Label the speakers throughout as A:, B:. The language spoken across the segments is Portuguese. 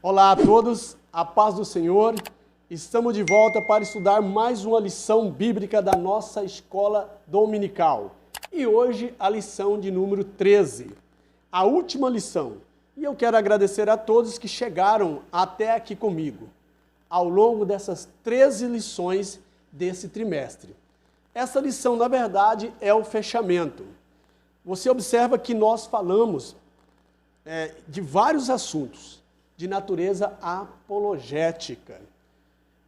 A: Olá a todos, a paz do Senhor. Estamos de volta para estudar mais uma lição bíblica da nossa escola dominical. E hoje a lição de número 13, a última lição. E eu quero agradecer a todos que chegaram até aqui comigo, ao longo dessas 13 lições desse trimestre. Essa lição, na verdade, é o fechamento. Você observa que nós falamos de vários assuntos de natureza apologética,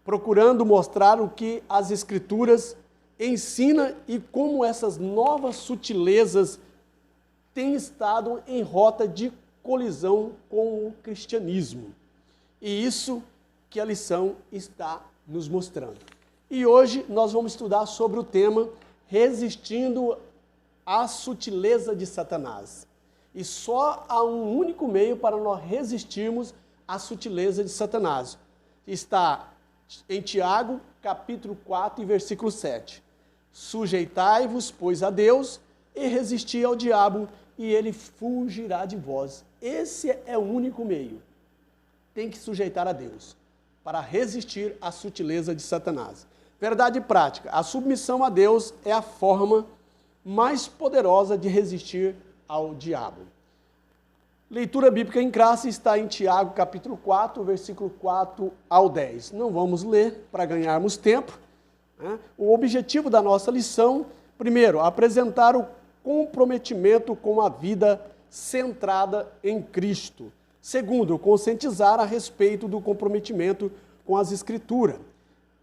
A: procurando mostrar o que as Escrituras ensinam e como essas novas sutilezas têm estado em rota de colisão com o cristianismo. E isso que a lição está nos mostrando. E hoje nós vamos estudar sobre o tema Resistindo à sutileza de Satanás. E só há um único meio para nós resistirmos à sutileza de Satanás. Está em Tiago, capítulo 4, versículo 7. Sujeitai-vos, pois, a Deus, e resisti ao diabo, e ele fugirá de vós. Esse é o único meio. Tem que sujeitar a Deus para resistir à sutileza de Satanás. Verdade prática, a submissão a Deus é a forma mais poderosa de resistir ao diabo. Leitura bíblica em classe está em Tiago, capítulo 4, versículo 4 ao 10. Não vamos ler para ganharmos tempo. O objetivo da nossa lição, primeiro, apresentar o comprometimento com a vida centrada em Cristo. Segundo, conscientizar a respeito do comprometimento com as Escrituras.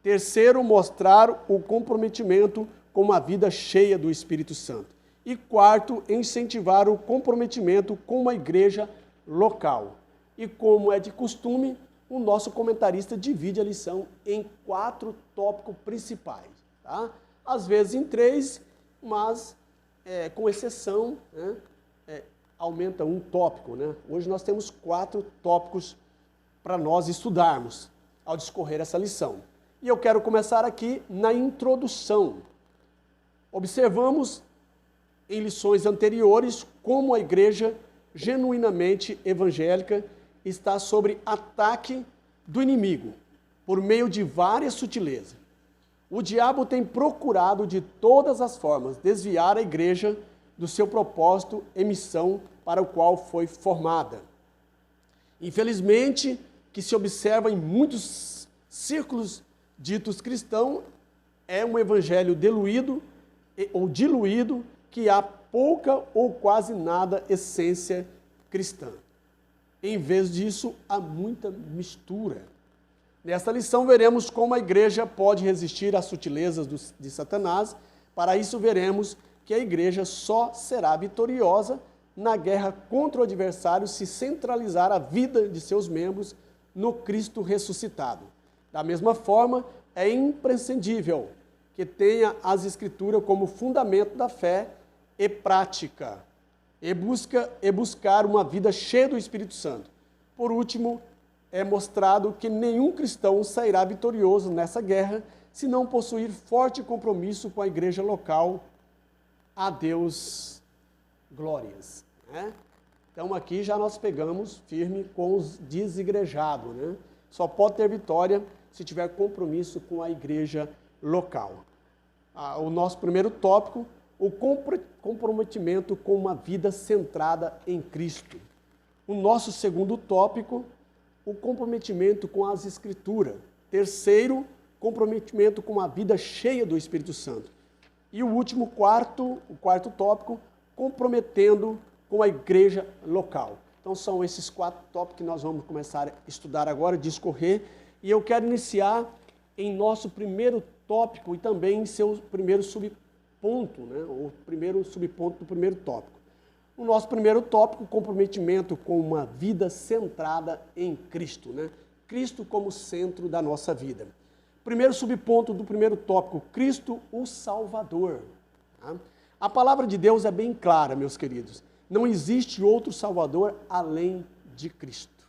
A: Terceiro, mostrar o comprometimento com uma vida cheia do Espírito Santo. E quarto, incentivar o comprometimento com uma igreja local. E como é de costume, o nosso comentarista divide a lição em 4 tópicos principais. Tá? Às vezes em 3, mas com exceção, aumenta um tópico. Né? Hoje nós temos 4 tópicos para nós estudarmos ao discorrer essa lição. E eu quero começar aqui na introdução. Observamos em lições anteriores como a igreja genuinamente evangélica está sob ataque do inimigo, por meio de várias sutilezas. O diabo tem procurado de todas as formas desviar a igreja do seu propósito e missão para o qual foi formada. Infelizmente, que se observa em muitos círculos ditos cristãos, é um evangelho diluído que há pouca ou quase nada essência cristã. Em vez disso, há muita mistura. Nesta lição, veremos como a igreja pode resistir às sutilezas de Satanás. Para isso, veremos que a igreja só será vitoriosa na guerra contra o adversário se centralizar a vida de seus membros no Cristo ressuscitado. Da mesma forma, é imprescindível que tenha as Escrituras como fundamento da fé e prática, e buscar uma vida cheia do Espírito Santo. Por último, é mostrado que nenhum cristão sairá vitorioso nessa guerra se não possuir forte compromisso com a igreja local. A Deus glórias. Então aqui já nós pegamos firme com os desigrejados. Só pode ter vitória se tiver compromisso com a igreja local. O nosso primeiro tópico, o comprometimento com uma vida centrada em Cristo. O nosso segundo tópico, o comprometimento com as Escrituras. Terceiro, comprometimento com uma vida cheia do Espírito Santo. E o último, o quarto tópico, comprometendo com a igreja local. Então são esses 4 tópicos que nós vamos começar a estudar agora, discorrer. E eu quero iniciar em nosso primeiro tópico e também em seu primeiro subponto, o primeiro subponto do primeiro tópico. O nosso primeiro tópico, comprometimento com uma vida centrada em Cristo. Cristo como centro da nossa vida. Primeiro subponto do primeiro tópico, Cristo o Salvador. A palavra de Deus é bem clara, meus queridos. Não existe outro Salvador além de Cristo.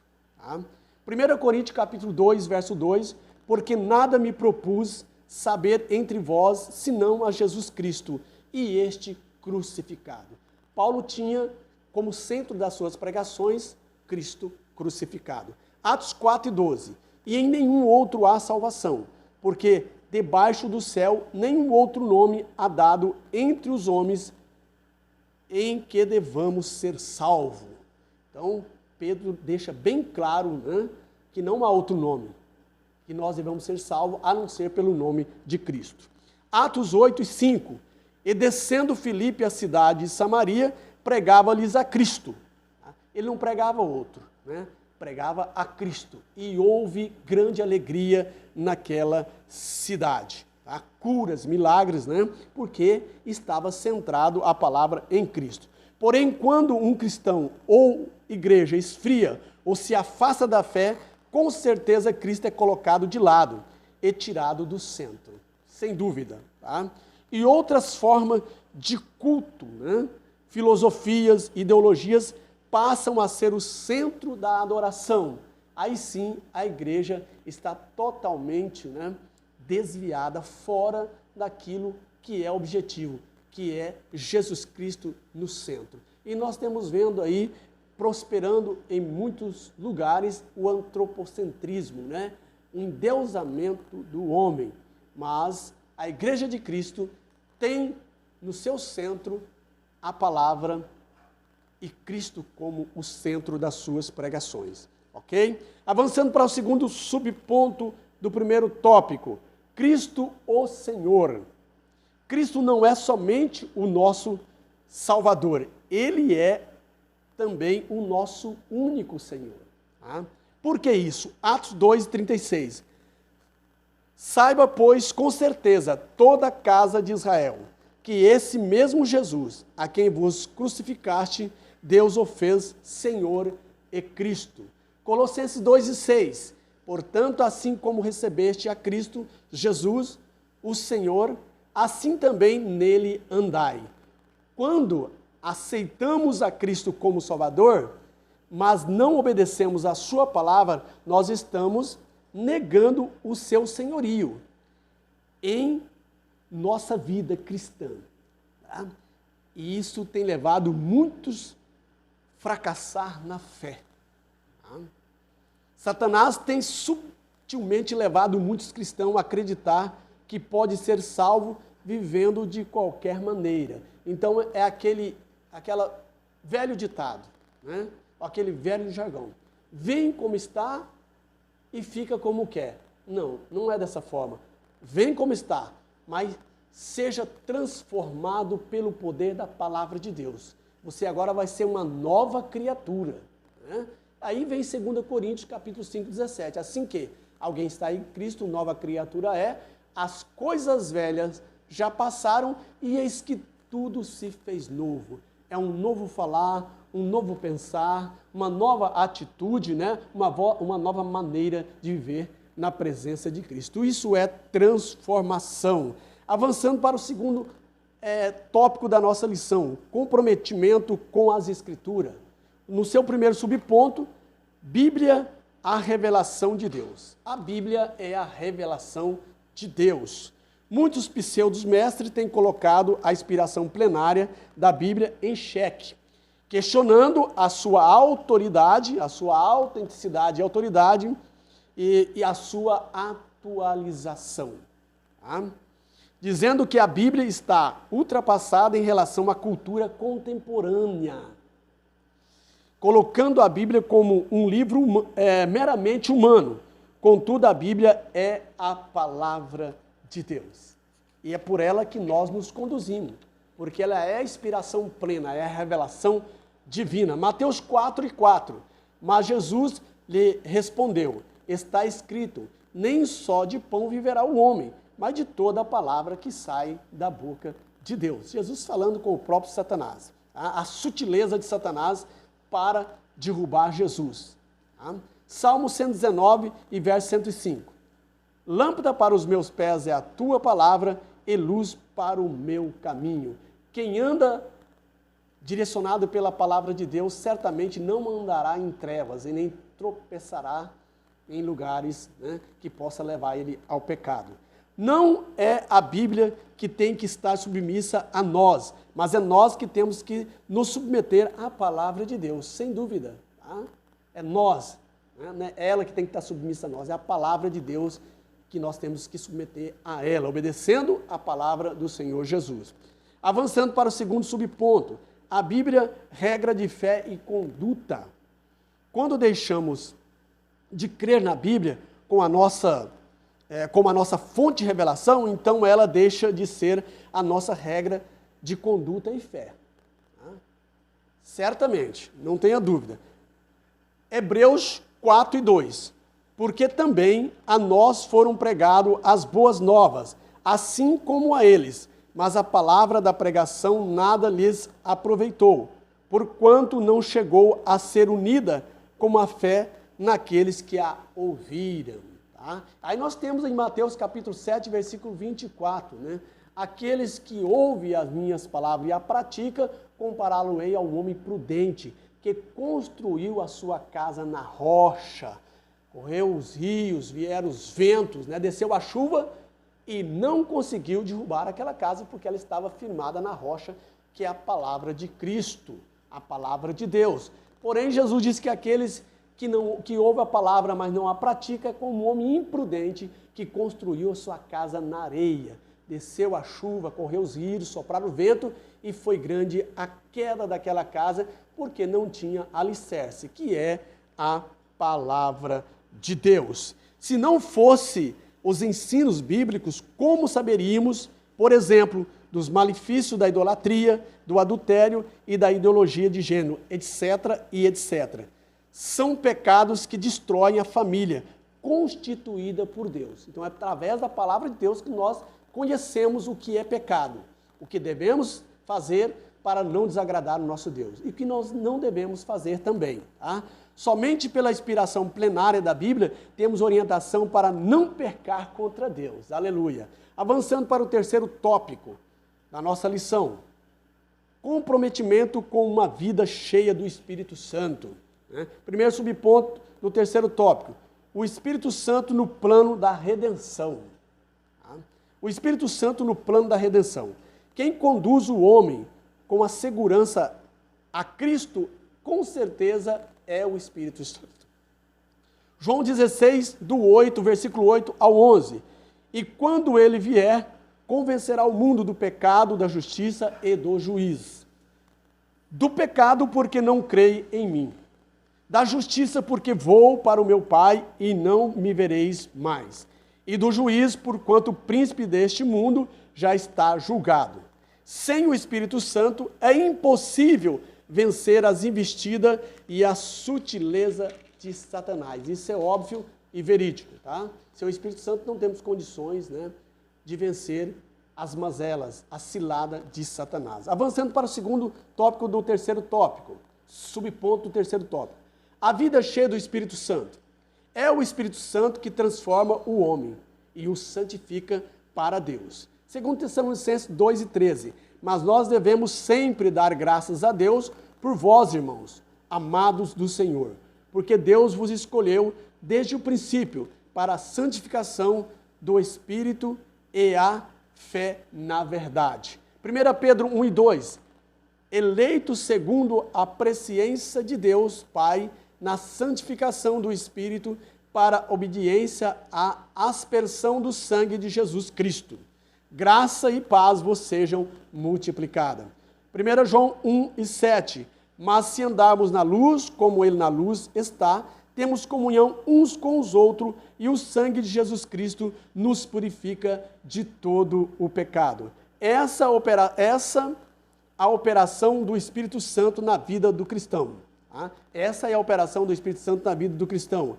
A: 1 Coríntios capítulo 2, verso 2, porque nada me propus saber entre vós, senão a Jesus Cristo, e este crucificado. Paulo tinha como centro das suas pregações Cristo crucificado. Atos 4 e 12. E em nenhum outro há salvação, porque debaixo do céu nenhum outro nome há dado entre os homens em que devamos ser salvos. Então, Pedro deixa bem claro, né, que não há outro nome, que nós devemos ser salvos, a não ser pelo nome de Cristo. Atos 8 e 5. E descendo Filipe à cidade de Samaria, pregava-lhes a Cristo. Ele não pregava outro, né? Pregava a Cristo. E houve grande alegria naquela cidade. Tá? Curas, milagres, né? Porque estava centrado a palavra em Cristo. Porém, quando um cristão ou igreja esfria ou se afasta da fé, com certeza Cristo é colocado de lado e tirado do centro, sem dúvida. Tá? E outras formas de culto, né? Filosofias, ideologias, passam a ser o centro da adoração. Aí sim, a igreja está totalmente, né, desviada, fora daquilo que é objetivo, que é Jesus Cristo no centro. E nós temos vendo aí, prosperando em muitos lugares, o antropocentrismo, né? O endeusamento do homem. Mas a igreja de Cristo tem no seu centro a palavra e Cristo como o centro das suas pregações, ok? Avançando para o segundo subponto do primeiro tópico, Cristo o Senhor. Cristo não é somente o nosso Salvador, Ele é também o nosso único Senhor. Tá? Por que isso? Atos 2:36. Saiba, pois, com certeza, toda a casa de Israel, que esse mesmo Jesus, a quem vos crucificaste, Deus o fez Senhor e Cristo. Colossenses 2:6. Portanto, assim como recebeste a Cristo Jesus, o Senhor, assim também nele andai. Quando aceitamos a Cristo como Salvador, mas não obedecemos a sua palavra, nós estamos negando o seu senhorio em nossa vida cristã. Tá? E isso tem levado muitos a fracassar na fé. Tá? Satanás tem sutilmente levado muitos cristãos a acreditar que pode ser salvo vivendo de qualquer maneira. Então é aquela velho ditado, né? Aquele velho jargão. Vem como está e fica como quer. Não, não é dessa forma. Vem como está, mas seja transformado pelo poder da palavra de Deus. Você agora vai ser uma nova criatura. Né? Aí vem 2 Coríntios, capítulo 5, 17. Assim que alguém está em Cristo, nova criatura é, as coisas velhas já passaram e eis que tudo se fez novo. É um novo falar, um novo pensar, uma nova atitude, né? uma nova maneira de viver na presença de Cristo. Isso é transformação. Avançando para o segundo tópico da nossa lição, comprometimento com as Escrituras. No seu primeiro subponto, Bíblia, a revelação de Deus. A Bíblia é a revelação de Deus. Muitos pseudos mestres têm colocado a inspiração plenária da Bíblia em xeque, questionando a sua autoridade, a sua autenticidade e autoridade e a sua atualização. Tá? Dizendo que a Bíblia está ultrapassada em relação à cultura contemporânea, colocando a Bíblia como um livro meramente humano. Contudo, a Bíblia é a palavra de Deus. E é por ela que nós nos conduzimos, porque ela é a inspiração plena, é a revelação divina. Mateus 4:4. Mas Jesus lhe respondeu: está escrito, nem só de pão viverá o homem, mas de toda a palavra que sai da boca de Deus. Jesus falando com o próprio Satanás. A sutileza de Satanás para derrubar Jesus. Salmo 119 e verso 105. Lâmpada para os meus pés é a tua palavra e luz para o meu caminho. Quem anda direcionado pela palavra de Deus certamente não andará em trevas e nem tropeçará em lugares, né, que possa levar ele ao pecado. Não é a Bíblia que tem que estar submissa a nós, mas é nós que temos que nos submeter à palavra de Deus, sem dúvida. Tá? É nós. Não é ela que tem que estar submissa a nós, é a palavra de Deus que nós temos que submeter a ela, obedecendo a palavra do Senhor Jesus. Avançando para o segundo subponto, a Bíblia, regra de fé e conduta. Quando deixamos de crer na Bíblia como a nossa fonte de revelação, então ela deixa de ser a nossa regra de conduta e fé. Certamente, não tenha dúvida. Hebreus 4:2. Porque também a nós foram pregadas as boas novas, assim como a eles, mas a palavra da pregação nada lhes aproveitou, porquanto não chegou a ser unida com a fé naqueles que a ouviram. Tá? Aí nós temos em Mateus capítulo 7, versículo 24, né? Aqueles que ouvem as minhas palavras e a praticam, compará-lo-ei ao homem prudente, que construiu a sua casa na rocha. Correu os rios, vieram os ventos, né? Desceu a chuva e não conseguiu derrubar aquela casa porque ela estava firmada na rocha, que é a palavra de Cristo, a palavra de Deus. Porém, Jesus disse que aqueles que ouvem a palavra, mas não a praticam, é como um homem imprudente que construiu a sua casa na areia. Desceu a chuva, correu os rios, sopraram o vento e foi grande a queda daquela casa porque não tinha alicerce, que é a palavra de Deus. Se não fosse os ensinos bíblicos, como saberíamos, por exemplo, dos malefícios da idolatria, do adultério e da ideologia de gênero, etc. e etc. São pecados que destroem a família constituída por Deus. Então é através da palavra de Deus que nós conhecemos o que é pecado, o que devemos fazer para não desagradar o nosso Deus e o que nós não devemos fazer também. Tá? Somente pela inspiração plenária da Bíblia temos orientação para não pecar contra Deus. Aleluia. Avançando para o terceiro tópico da nossa lição. Comprometimento com uma vida cheia do Espírito Santo. Primeiro subponto do terceiro tópico. O Espírito Santo no plano da redenção. O Espírito Santo no plano da redenção. Quem conduz o homem com a segurança a Cristo, com certeza é o Espírito Santo. João 16, do 8, versículo 8 ao 11. E quando ele vier, convencerá o mundo do pecado, da justiça e do juízo. Do pecado, porque não crê em mim. Da justiça, porque vou para o meu Pai e não me vereis mais. E do juízo, porquanto o príncipe deste mundo já está julgado. Sem o Espírito Santo é impossível vencer as investidas e a sutileza de Satanás. Isso é óbvio e verídico, tá? Sem o Espírito Santo não temos condições, né, de vencer as mazelas, a cilada de Satanás. Avançando para o segundo tópico do terceiro tópico, subponto do terceiro tópico. A vida cheia do Espírito Santo. É o Espírito Santo que transforma o homem e o santifica para Deus. Segundo Tessalonicenses 2:13. Mas nós devemos sempre dar graças a Deus por vós, irmãos, amados do Senhor, porque Deus vos escolheu desde o princípio para a santificação do Espírito e a fé na verdade. 1 Pedro 1:2. Eleitos segundo a presciência de Deus, Pai, na santificação do Espírito, para obediência à aspersão do sangue de Jesus Cristo. Graça e paz vos sejam multiplicadas. 1 João 1:7. Mas se andarmos na luz, como ele na luz está, temos comunhão uns com os outros, e o sangue de Jesus Cristo nos purifica de todo o pecado. Essa a operação do Espírito Santo na vida do cristão. Tá? Essa é a operação do Espírito Santo na vida do cristão.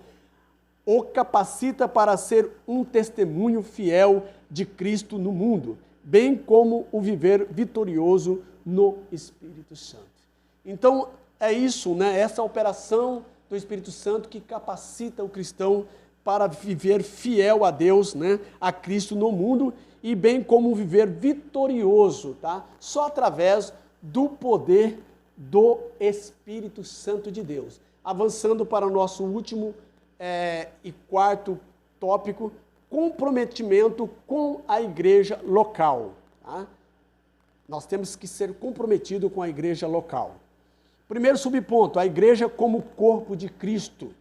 A: O capacita para ser um testemunho fiel de Cristo no mundo, bem como o viver vitorioso no Espírito Santo. Então, é isso, né? Essa operação do Espírito Santo que capacita o cristão para viver fiel a Deus, né? A Cristo no mundo, e bem como viver vitorioso, tá? Só através do poder do Espírito Santo de Deus. Avançando para o nosso último e quarto tópico, comprometimento com a igreja local. Tá? Nós temos que ser comprometidos com a igreja local. Primeiro subponto, a igreja como corpo de Cristo.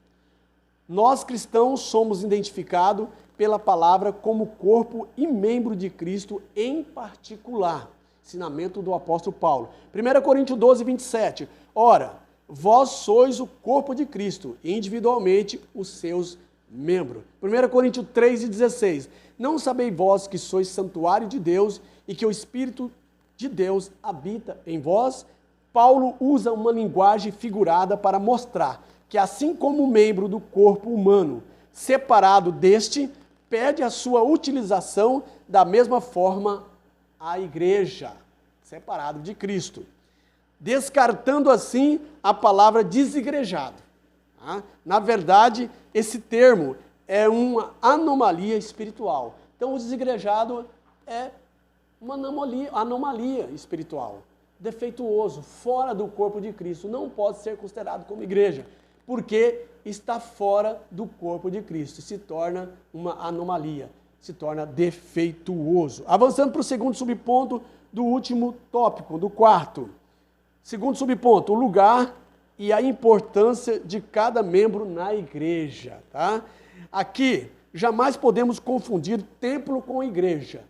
A: Nós cristãos somos identificados pela palavra como corpo e membro de Cristo em particular. Ensinamento do apóstolo Paulo. 1 Coríntios 12, 27. Ora, vós sois o corpo de Cristo, e individualmente os seus membros. 1 Coríntios 3, 16. Não sabeis vós que sois santuário de Deus e que o Espírito de Deus habita em vós? Paulo usa uma linguagem figurada para mostrar que assim como o membro do corpo humano, separado deste, pede a sua utilização, da mesma forma a igreja, separado de Cristo. Descartando assim a palavra desigrejado. Na verdade, esse termo é uma anomalia espiritual. Então, o desigrejado é uma anomalia espiritual, defeituoso, fora do corpo de Cristo. Não pode ser considerado como igreja, porque está fora do corpo de Cristo. Se torna uma anomalia, se torna defeituoso. Avançando para o segundo subponto do último tópico, do quarto. Segundo subponto, o lugar e a importância de cada membro na igreja. Tá? Aqui, jamais podemos confundir templo com igreja.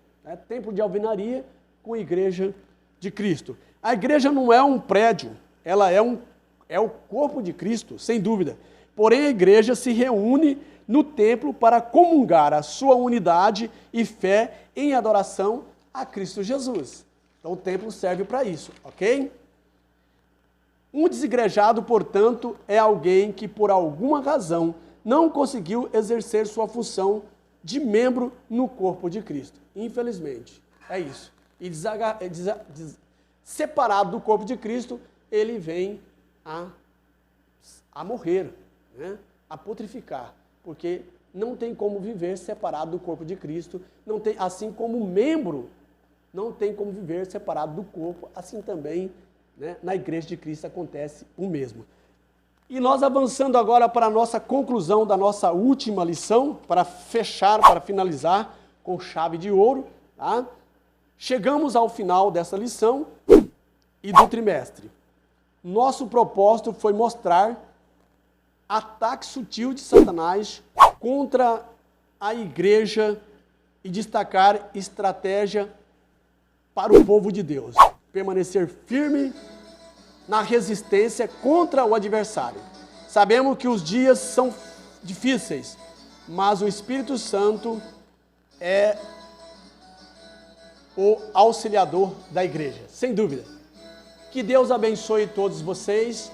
A: Templo de alvenaria com igreja de Cristo. A igreja não é um prédio, ela é o corpo de Cristo, sem dúvida. Porém, a igreja se reúne no templo para comungar a sua unidade e fé em adoração a Cristo Jesus. Então, o templo serve para isso, ok? Um desigrejado, portanto, é alguém que, por alguma razão, não conseguiu exercer sua função de membro no corpo de Cristo. Infelizmente, é isso. E separado do corpo de Cristo, ele vem a morrer, né? A putrificar, porque não tem como viver separado do corpo de Cristo, não tem, assim como membro não tem como viver separado do corpo, assim também, né, na igreja de Cristo acontece o mesmo. E nós avançando agora para a nossa conclusão da nossa última lição, para fechar, para finalizar com chave de ouro, tá? Chegamos ao final dessa lição e do trimestre. Nosso propósito foi mostrar ataque sutil de Satanás contra a igreja e destacar estratégia para o povo de Deus. Permanecer firme na resistência contra o adversário. Sabemos que os dias são difíceis, mas o Espírito Santo é o auxiliador da igreja, sem dúvida. Que Deus abençoe todos vocês.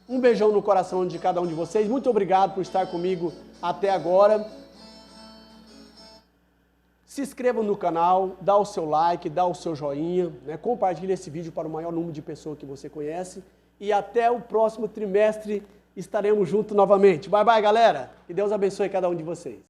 A: Um beijão no coração de cada um de vocês. Muito obrigado por estar comigo até agora. Se inscreva no canal, dá o seu like, dá o seu joinha, né? Compartilhe esse vídeo para o maior número de pessoas que você conhece. E até o próximo trimestre estaremos juntos novamente. Bye, bye, galera. Que Deus abençoe cada um de vocês.